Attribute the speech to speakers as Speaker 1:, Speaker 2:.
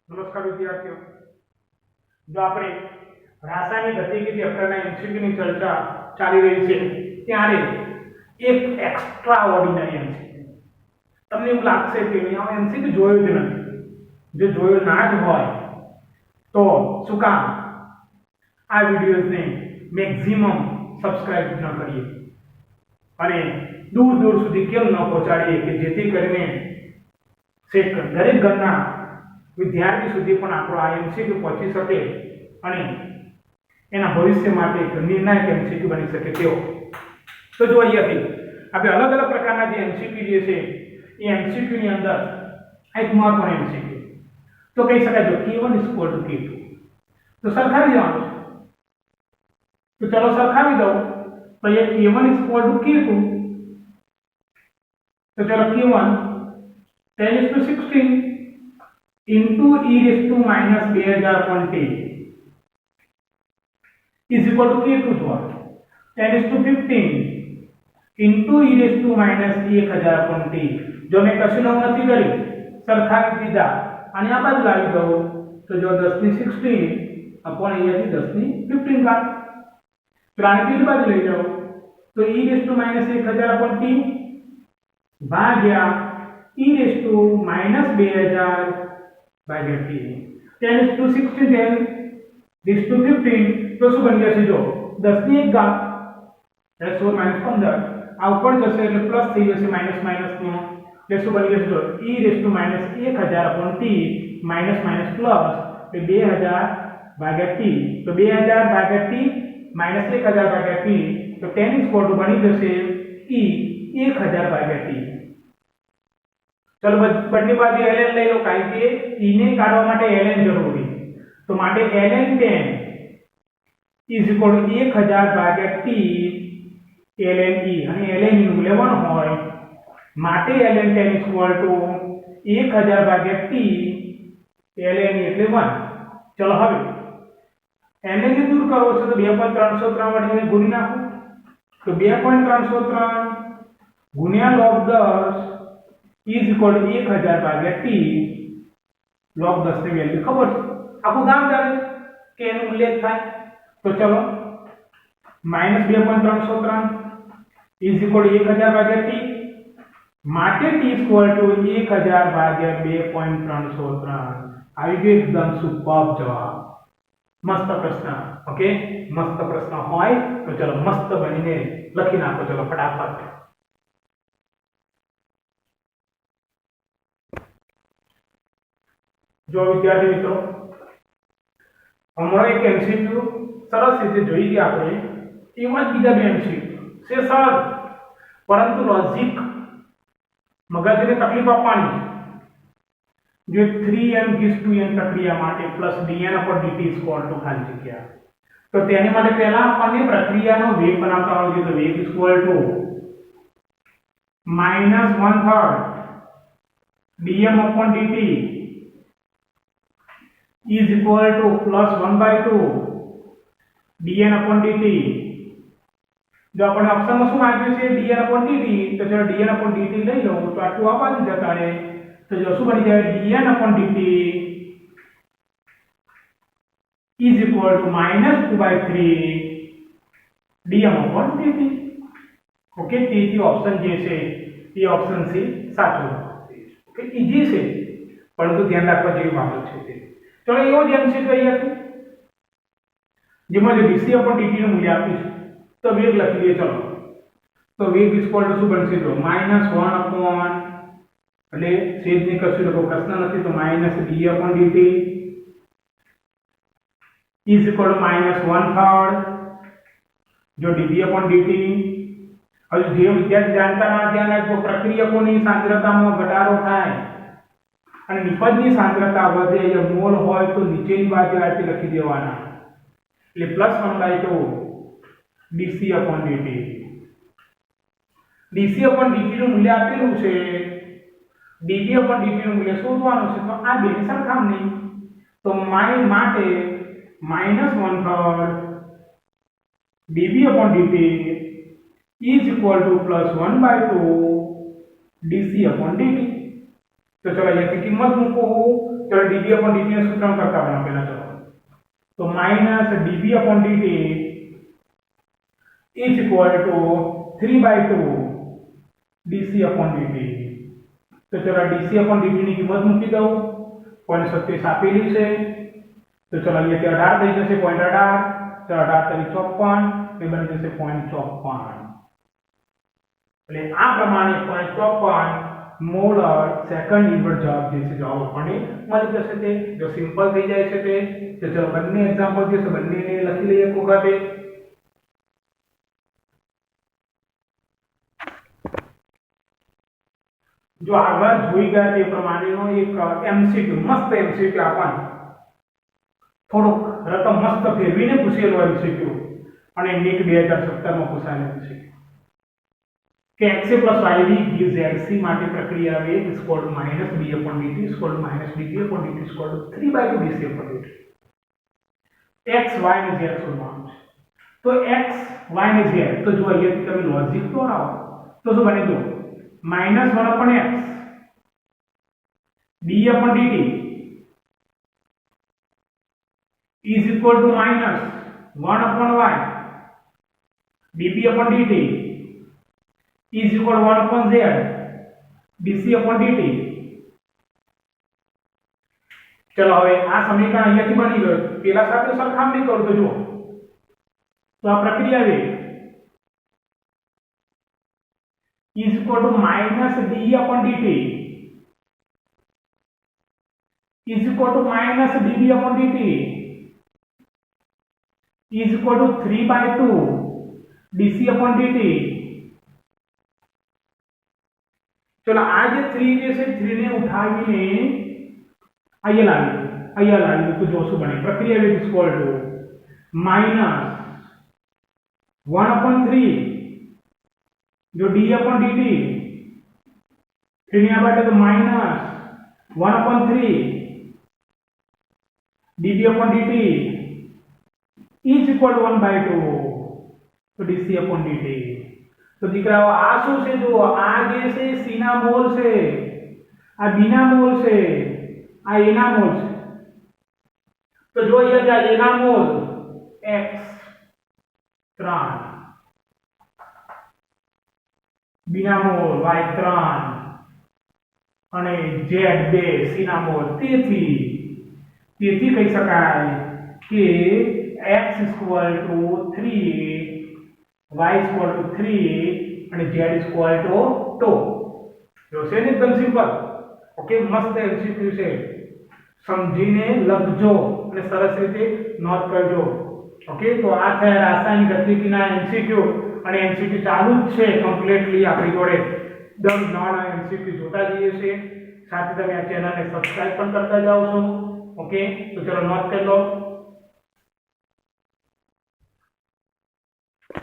Speaker 1: નમસ્કાર વિદ્યાર્થીઓ, જો આપણે રાસાયણિક ગતિવિધિ ચેપ્ટરના એમસીક્યુની ચર્ચા ચાલી રહી છે ત્યારે એક એક્સ્ટ્રા ઓર્ડિનરી એમસીક્યુ તમને એવું લાગશે કે આ એમસીક્યુ જોયો જ નથી. જો જોયો ના જ હોય તો શું કામ આ વિડિયોઝને મેક્સિમમ સબસ્ક્રાઇબ ન કરીએ અને દૂર દૂર સુધી કેમ ન પહોંચાડીએ કે જેથી કરીને દરેક ઘરના વિદ્યાર્થી સુધી પણ આપણો આ એમસીક્યુ પહોંચી શકે અને એના ભવિષ્ય માટે એક નિર્ણાયક એમસીક્યુ બની શકે તેવો. તો જો અહીંયાથી આપણે અલગ અલગ પ્રકારના જે એમસીક્યુ જે છે એ એમસીક્યુ ની અંદર એક મહત્વનો એમસીક્યુ તો કહી શકાય જો k1 k2 તો સરખાવી દેવાનું છે. તો ચલો સરખાવી દો તો એ k1 k2 તો ચલો k1 1016 into e raised to minus 2000 is equal to k2 द्वारा 1015 into e raised to minus 1000 जो मैं कશું નવું નથી કર્યું સરખાવી દીધા અને આ બાજુ લાવી દો તો જો 10 ની 16 upon અહીંયાથી 10 ની 15 કાઢ તો આને બીજી બાજુ લઈ જાઓ તો e raised to minus 1000 ભાગ્યા e raised to minus 2000 by t 10 to 16 10 this to 15 તો શું બની જશે જો 10 ની 1 ઘાત 16 15 આ ઉપર જશે એટલે પ્લસ થઈ જશે માઈનસ માઈનસ નો એટલે શું બની જશે જો e raised to minus 1000 t minus minus plus એટલે 2000 ભાગ્યા t તો 2000 ભાગ્યા t માઈનસ 1000 ભાગ્યા t તો 10 ઇક્વલ ટુ બની જશે e 1000 ભાગ્યા t. चलो બંને બાજુ ln લઈ લો કારણ કે e ને કાઢવા માટે ln જરૂરી તો માટે ln 10 is equal to 1000 ભાગ્યા t ln e અને ln e નું મૂલ્ય 1 હોય માટે ln 10 is equal to 1000 ભાગ્યા t ln e એટલે 1. ચલો હવે ln ને દૂર કરવો છે તો 2.303 વડે ગુણી નાખો તો 2.303 ગુણ્યા log 10 is equal to 1000 ભાગ્યા t log 10 ની વેલ્યુ ખબર છે આખું ગામ જાણે કે એનું મૂલ્ય થાય તો ચલો -2.303 is equal to 1000 ભાગ્યા t માટે t equal to 1000 ભાગ્યા 2.303 આવી ગયો એકદમ સુપર્બ જવાબ. મસ્ત પ્રશ્ન. ઓકે મસ્ત પ્રશ્ન હોય તો ચલો મસ્ત બનીને લખી નાખો ચલો ફટાફટ. जो विद्यार्थी मित्रों हमारा एक एमसीक्यू सरस रीते જોઈ ગયા આપણે એવા જ બીજા બે એમસીક્યુ છે સર પરંતુ લોજિક મગજને તકલીફ આપવાની જે 3m gives to n પ્રક્રિયા માટે પ્લસ dn પર dt ઇક્વલ ટુ ખાલી જગ્યા તો તેની માટે પહેલા આપણને પ્રક્રિયાનો વેગ બનાવતા આવડવું જોઈએ તો વેગ equal to -1/3 dm upon dt is equal to plus 1/2 dn upon dt. જો આપણે ઓપ્શનમાં શું માંગ્યું છે dn upon dt તો ચલો dn upon dt લઈ લો તો આટલું આ બાજુ જતા રહે તો જો શું બની જાય dn upon dt is equal to -2/3 dm upon dt. Okay તેથી ઓપ્શન જે છે એ ઓપ્શન સી સાચો. ઓકે ઈઝી છે પરંતુ ધ્યાન રાખવા જેવી બાબત છે તે. चलो एवो જ એમસીક્યુ અહીંયા હતું જેમાં જે dc upon dt નું મૂલ્ય આપ્યું છે તો વેગ લખી લઈએ. ચલો તો વેગ ઇક્વલ ટુ શું બનશે જો -1 upon એટલે છેદ ની કશું લખો પ્રશ્ન નથી તો -d upon dt is equal to -1/3 જો db upon dt. હવે જે વિદ્યાર્થી જાણતા ના ધ્યાન રાખજો પ્રક્રિયકોની સાંદ્રતામાં ઘટાડો થાય અને નિપજની સાંદ્રતા વધે એ મોલ હોય તો નીચેની બાજુ આથી લખી દેવાના એટલે +1/2 dc upon dt. dc upon dt નું મૂલ્ય આપેલું છે db upon dt નું મૂલ્ય શોધવાનું છે તો આ બેની સરખામણી તો માટે -1/3 db upon dt is equal to +1/2 dc upon dt. तो चलो અહીંયાથી કિંમત મૂકો ચલો dB upon dt ના સૂત્રમાં કરતા આપણે પહેલા ચલો तो minus dB upon dt is equal to 3/2 dC upon dt तो चलो dC upon dt ની કિંમત મૂકી દઉં 0.37 આપેલી છે तो चलो અહીંયાથી 18 થઈ જશે 0.18 તો 18 તરી 54 એ બની જશે 0.54 એટલે આ પ્રમાણે 0.54 મોલર સેકન્ડ ઇન્વર્સ જવાબ જે છે જવાબ આપણને મળી જશે તે જો સિમ્પલ થઈ જાય છે તે તો ચલો બંને એક્ઝામ્પલ જે છે બંનેને લખી લઈએ એક વખતે जो આગળ જોઈ ગયા તે પ્રમાણેનો એક એમસીક્યુ મસ્ત એમસીક્યુ આપણને થોડો રકમ મસ્ત ફેરવીને પૂછેલો એમસીક્યુ અને નીટ 2017 માં પૂછાયેલું છે કે x y v gives zc માટે પ્રક્રિયા વેગ = -b upon dt = -dp upon dt = 3/2 dc upon dt x y ને z શોધવાનું છે તો x y ને z તો જો અહીંયાથી તમે લોજિક દોરાવો તો શું બને જો -1 upon x b upon dt is equal to -1 upon y dp upon dt is equal to 1 upon z dc upon dt चलो હવે આ સમીકરણ અહીંયાથી બની ગયું પેલા સાથે સરખામણી કરો તો જો તો આ પ્રક્રિયા વેગ is equal to -d upon dt is equal to -db upon dt is equal to 3/2 dc upon dt चलो आज 3 જે છે 3 ને ઉઠાવીને અહીંયા લાવી તો જો શું બને પ્રક્રિયા વેગ = -1 upon 3 जो d upon dt 3 ने बाटे तो -1 upon 3 db upon dt is equal to 1/2 तो dc upon dt तो દીકરાઓ આ શું છે જો આ જે છે c ના મોલ છે આ b ના મોલ છે આ a ના મોલ છે તો જો અહીંયા a ના મોલ x 3 b ના મોલ y 3 અને z 2 c ના મોલ તેથી કહી શકાય કે x = 3 y = 3 અને z = 2 જો છે ને એકદમ સિમ્પલ ઓકે મસ્ત એમસીક્યુ છે સમજીને લખજો અને સરસ રીતે નોટ કરજો ઓકે તો આ છે રાસાયણિક ગતિકીના એમસીક્યુ અને એમસીક્યુ ચાલુ જ છે કમ્પ્લીટલી આપણી જોડે દર નવા એમસીક્યુ જોતા જઈએ છીએ સાથે તમે આ ચેનલને સબસ્ક્રાઇબ પણ કરતા જાઓ છો ઓકે તો ચલો નોટ કરી લો